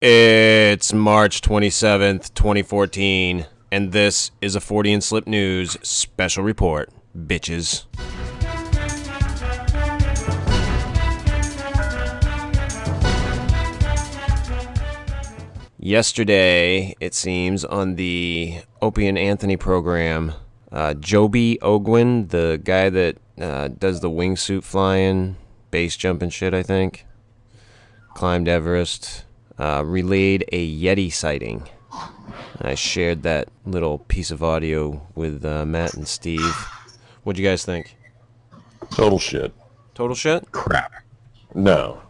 It's March 27th, 2014, and this is a Fortean Slip News special report, bitches. Yesterday, it seems, on the Opie and Anthony program, Joby Ogwyn, the guy that does the wingsuit flying, base jumping shit, I think, climbed Everest, relayed a Yeti sighting. I shared that little piece of audio with Matt and Steve. What'd you guys think? Total shit. Total shit? Crap. No.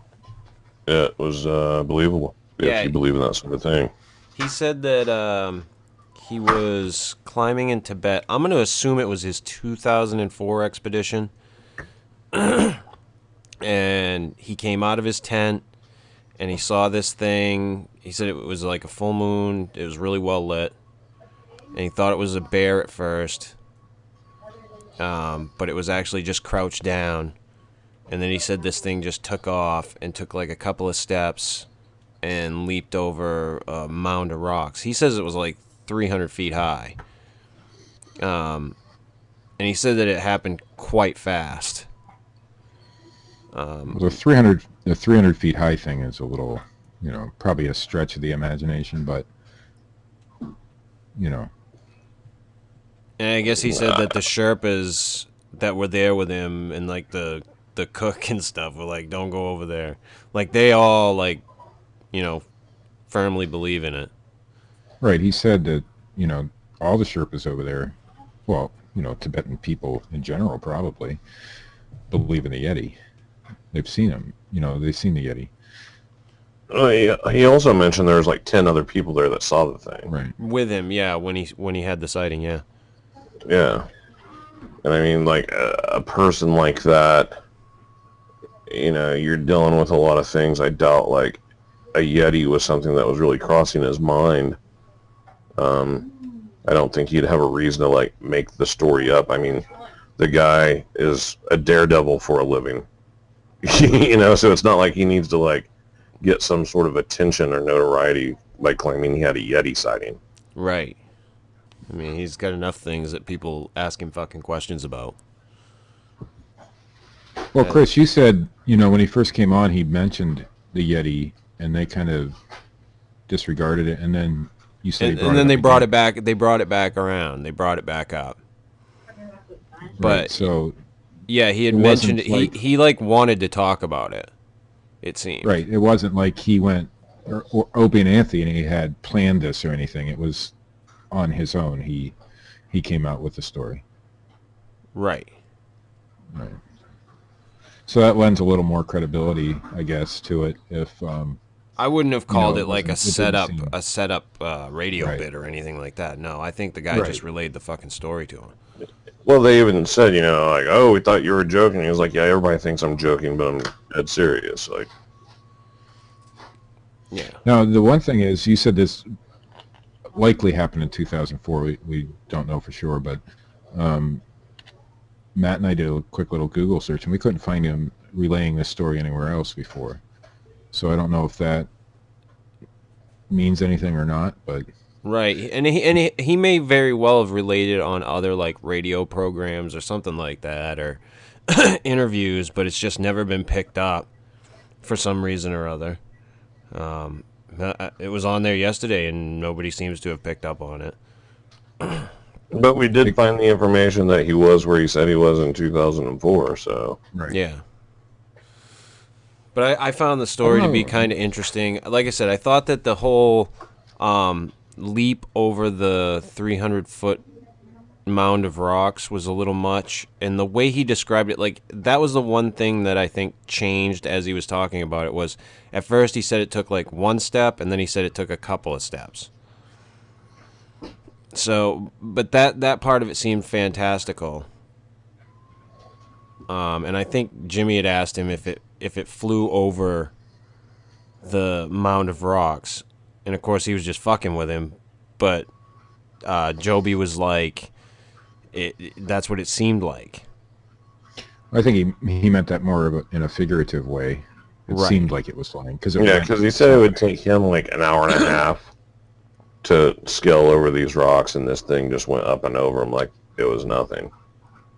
It was believable. Yeah, if you believe in that sort of thing. He said that he was climbing in Tibet. I'm going to assume it was his 2004 expedition. And he came out of his tent and he saw this thing. He said it was like a full moon. It was really well lit. And he thought it was a bear at first. But it was actually just crouched down. And then he said this thing just took off and took like a couple of steps and leaped over a mound of rocks. He says it was like 300 feet high. And he said that it happened quite fast. The 300 feet high thing is a little, probably a stretch of the imagination, but, And I guess he said that the Sherpas that were there with him and like the cook and stuff were like, don't go over there. Like they all firmly believe in it. Right. He said that, all the Sherpas over there, well, Tibetan people in general probably believe in the Yeti. They've seen him. They've seen the Yeti. He also mentioned there was like 10 other people there that saw the thing. Right. With him, yeah, when he had the sighting, yeah. Yeah. And I mean, like, a person like that, you're dealing with a lot of things. I doubt, like, a Yeti was something that was really crossing his mind. I don't think he'd have a reason to, like, make the story up. I mean, the guy is a daredevil for a living. So it's not like he needs to, like, get some sort of attention or notoriety by claiming he had a Yeti sighting. Right. I mean, he's got enough things that people ask him fucking questions about. Well, Chris, you said, when he first came on, he mentioned the Yeti, and they kind of disregarded it, and then you said they brought it back. They brought it back around. They brought it back up. But right, so yeah, he had mentioned it. He like wanted to talk about it. It seemed right. It wasn't like he went or Opie and Anthony had planned this or anything. It was on his own. He came out with the story. Right. Right. So that lends a little more credibility, I guess, to it. If I wouldn't have called it like a setup radio right. bit or anything like that. No, I think the guy just relayed the fucking story to him. Well, they even said, like, oh, we thought you were joking. He was like, yeah, everybody thinks I'm joking, but I'm dead serious. Like, yeah. Now, the one thing is, you said this likely happened in 2004. We don't know for sure, but Matt and I did a quick little Google search, and we couldn't find him relaying this story anywhere else before. So I don't know if that means anything or not, but... Right, and he may very well have related on other like radio programs or something like that, or interviews, but it's just never been picked up for some reason or other. It was on there yesterday, and nobody seems to have picked up on it. But we did find the information that he was where he said he was in 2004. So right. Yeah. But I found the story to be kind of interesting. Like I said, I thought that the whole leap over the 300-foot mound of rocks was a little much, and the way he described it, like, that was the one thing that I think changed as he was talking about it. Was at first he said it took like one step, and then he said it took a couple of steps. So, but that part of it seemed fantastical. And I think Jimmy had asked him if it flew over the mound of rocks. And, of course, he was just fucking with him. But Joby was like, that's what it seemed like. I think he meant that more in a figurative way. It Right. seemed like it was flying. Yeah, because he said it would take him like an hour and a half to scale over these rocks, and this thing just went up and over them like it was nothing.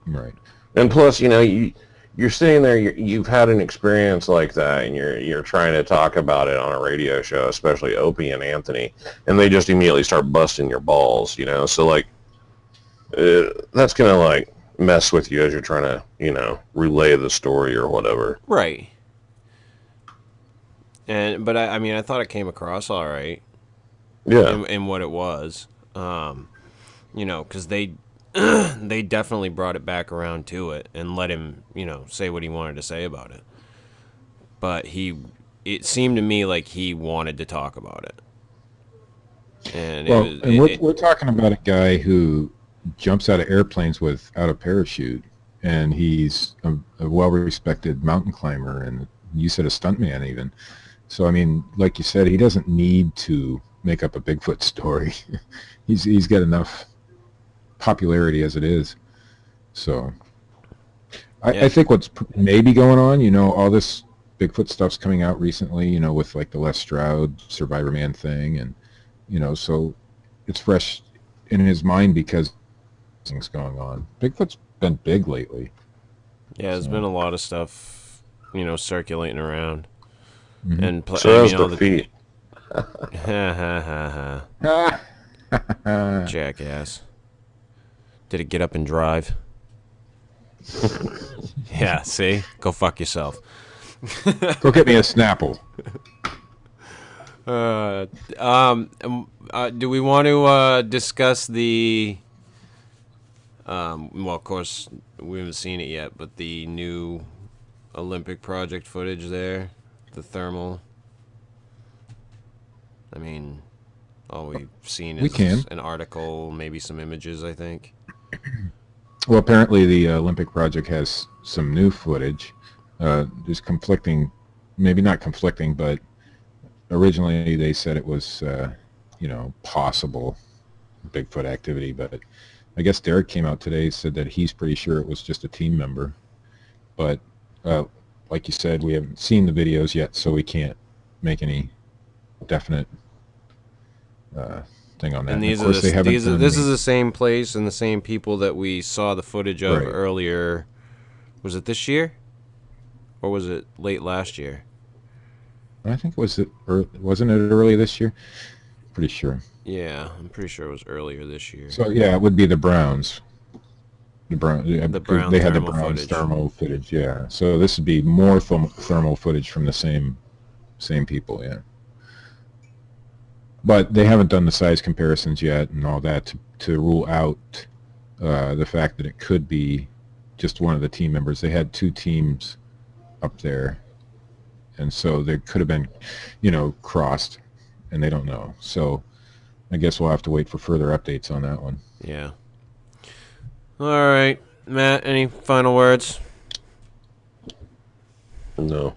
Right. And plus, you know, you're sitting there, you've had an experience like that, and you're trying to talk about it on a radio show, especially Opie and Anthony, and they just immediately start busting your balls, you know. So like, that's gonna like mess with you as you're trying to, you know, relay the story or whatever. Right. But I mean, I thought it came across all right. Yeah. In what it was, you know, because they they definitely brought it back around to it and let him, you know, say what he wanted to say about it. But it seemed to me like he wanted to talk about it. And we're talking about a guy who jumps out of airplanes without a parachute, and he's a well-respected mountain climber, and you said a stuntman even. So I mean, like you said, he doesn't need to make up a Bigfoot story. he's got enough popularity as it is. So I think what's maybe going on, you know, all this Bigfoot stuff's coming out recently, you know, with like the Les Stroud Survivor Man thing, and you know, so it's fresh in his mind because things going on. Bigfoot's been big lately. Yeah, there's been a lot of stuff, you know, circulating around. Mm-hmm. And so that's the feet. Jackass. Did it get up and drive? Yeah, see? Go fuck yourself. Go get me a Snapple. Do we want to discuss the... well, of course, we haven't seen it yet, but the new Olympic project footage there, the thermal. I mean, all we've seen is an article, maybe some images, I think. Well, apparently the Olympic project has some new footage. There's conflicting, maybe not conflicting, but originally they said it was, you know, possible Bigfoot activity, but I guess Derek came out today, said that he's pretty sure it was just a team member. But like you said, we haven't seen the videos yet, so we can't make any definite thing on that. And of course, this is the same place and the same people that we saw the footage of earlier. Was it this year? Or was it late last year? I think wasn't it early this year? Pretty sure. Yeah, I'm pretty sure it was earlier this year. So yeah, it would be the Browns. The Brown they had the Browns thermal footage. Yeah, so this would be more thermal footage from the same people. Yeah, but they haven't done the size comparisons yet and all that to rule out the fact that it could be just one of the team members. They had two teams up there, and so they could have been, you know, crossed, and they don't know. So I guess we'll have to wait for further updates on that one. Yeah. All right, Matt, any final words? No.